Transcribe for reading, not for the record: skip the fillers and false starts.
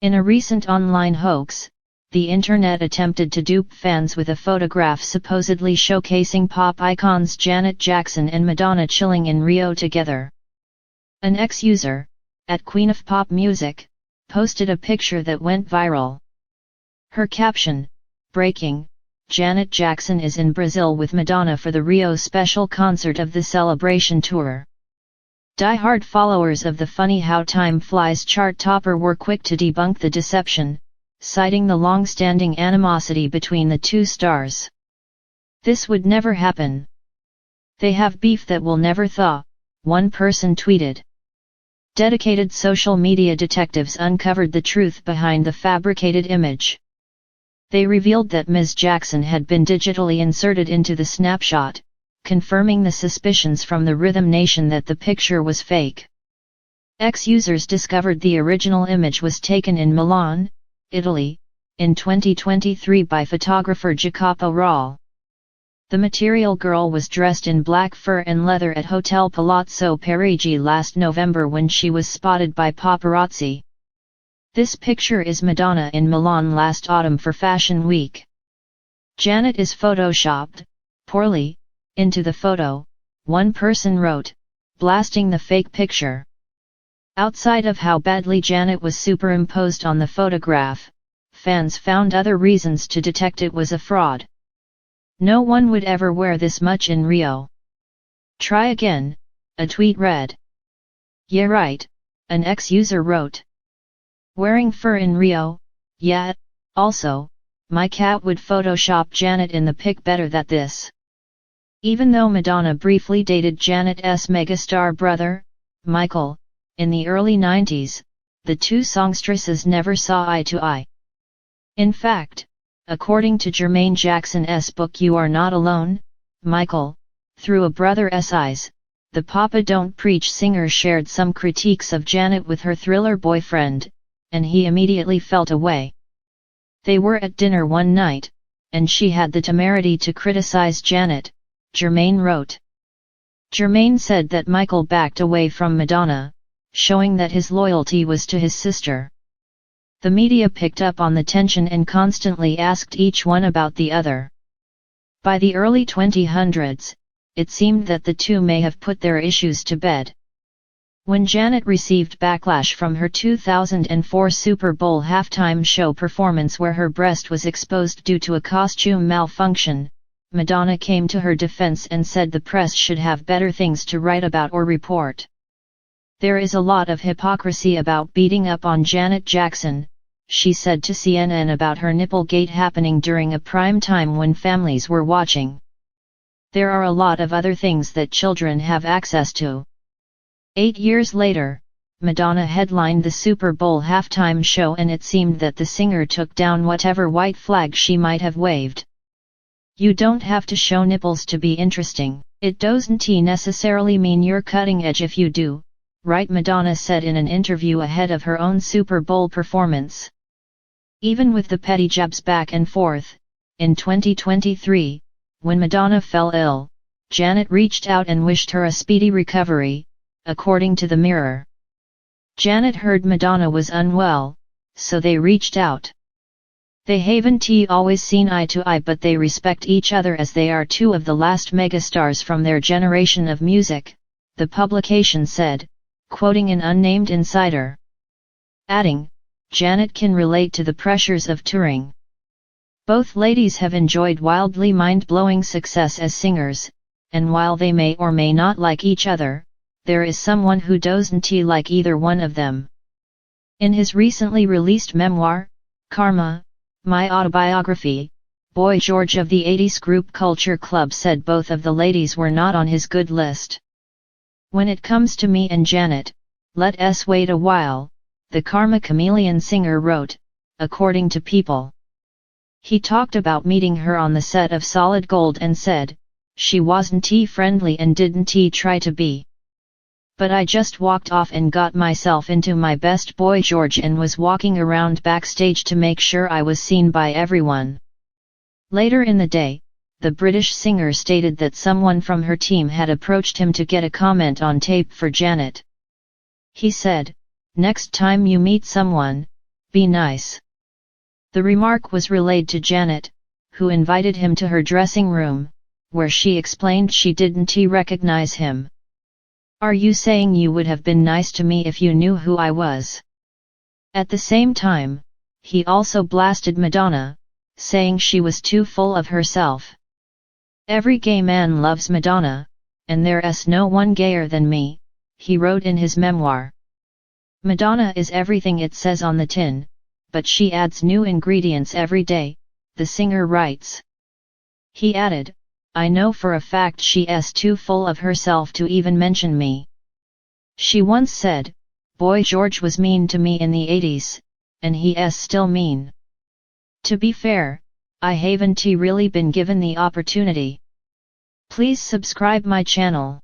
In a recent online hoax, the internet attempted to dupe fans with a photograph supposedly showcasing pop icons Janet Jackson and Madonna chilling in Rio together. An ex-user, at Queen of Pop Music, posted a picture that went viral. Her caption, "Breaking, Janet Jackson is in Brazil with Madonna for the Rio special concert of the Celebration Tour." Diehard followers of the Funny How Time Flies chart topper were quick to debunk the deception, citing the long-standing animosity between the two stars. "This would never happen. They have beef that will never thaw," one person tweeted. Dedicated social media detectives uncovered the truth behind the fabricated image. They revealed that Ms. Jackson had been digitally inserted into the snapshot, confirming the suspicions from the Rhythm Nation that the picture was fake. Ex-users discovered the original image was taken in Milan, Italy, in 2023 by photographer Jacopo Raule. The material girl was dressed in black fur and leather at Hotel Palazzo Parigi last November when she was spotted by paparazzi. This picture is Madonna in Milan last autumn for Fashion Week. Janet is photoshopped, poorly, into the photo, one person wrote, blasting the fake picture. Outside of how badly Janet was superimposed on the photograph, fans found other reasons to detect it was a fraud. "No one would ever wear this much in Rio. Try again," a tweet read. "Yeah right," an ex-user wrote. "Wearing fur in Rio? Yeah, also, my cat would Photoshop Janet in the pic better than this." Even though Madonna briefly dated Janet's megastar brother, Michael, in the early 90s, the two songstresses never saw eye to eye. In fact, according to Janet Jackson's book You Are Not Alone, Michael, through a brother's eyes, the Papa Don't Preach singer shared some critiques of Janet with her Thriller boyfriend, and he immediately felt away. They were at dinner one night, and she had the temerity to criticize Janet, Jermaine wrote. Jermaine said that Michael backed away from Madonna, showing that his loyalty was to his sister. The media picked up on the tension and constantly asked each one about the other. By the early 2000s, it seemed that the two may have put their issues to bed. When Janet received backlash from her 2004 Super Bowl halftime show performance where her breast was exposed due to a costume malfunction, Madonna came to her defense and said the press should have better things to write about or report. "There is a lot of hypocrisy about beating up on Janet Jackson," she said to CNN about her nipplegate happening during a prime time when families were watching. "There are a lot of other things that children have access to." 8 years later, Madonna headlined the Super Bowl halftime show and it seemed that the singer took down whatever white flag she might have waved. "You don't have to show nipples to be interesting, it doesn't necessarily mean you're cutting edge if you do," right? Madonna said in an interview ahead of her own Super Bowl performance. Even with the petty jabs back and forth, in 2023, when Madonna fell ill, Janet reached out and wished her a speedy recovery, according to the Mirror. Janet heard Madonna was unwell, so they reached out. "They haven't always seen eye to eye, but they respect each other as they are two of the last megastars from their generation of music," the publication said, quoting an unnamed insider. Adding, "Janet can relate to the pressures of touring. Both ladies have enjoyed wildly mind-blowing success as singers, and while they may or may not like each other, there is someone who doesn't like either one of them." In his recently released memoir, Karma, My Autobiography, Boy George of the 80s group Culture Club said both of the ladies were not on his good list. "When it comes to me and Janet, let's wait a while," the Karma Chameleon singer wrote, according to People. He talked about meeting her on the set of Solid Gold and said, "She wasn't friendly and didn't try to be. But I just walked off and got myself into my best Boy George and was walking around backstage to make sure I was seen by everyone." Later in the day, the British singer stated that someone from her team had approached him to get a comment on tape for Janet. He said, "Next time you meet someone, Be nice. The remark was relayed to Janet, who invited him to her dressing room, where she explained she didn't recognize him. Are you saying you would have been nice to me if you knew who I was? At the same time, he also blasted Madonna, saying she was too full of herself. Every gay man loves Madonna, and there's no one gayer than me, he wrote in his memoir. Madonna is everything it says on the tin, but she adds new ingredients every day, the singer writes. He added, I know for a fact she's too full of herself to even mention me. She once said, Boy George was mean to me in the 80s, and he's still mean. To be fair, I haven't really been given the opportunity. Please subscribe my channel.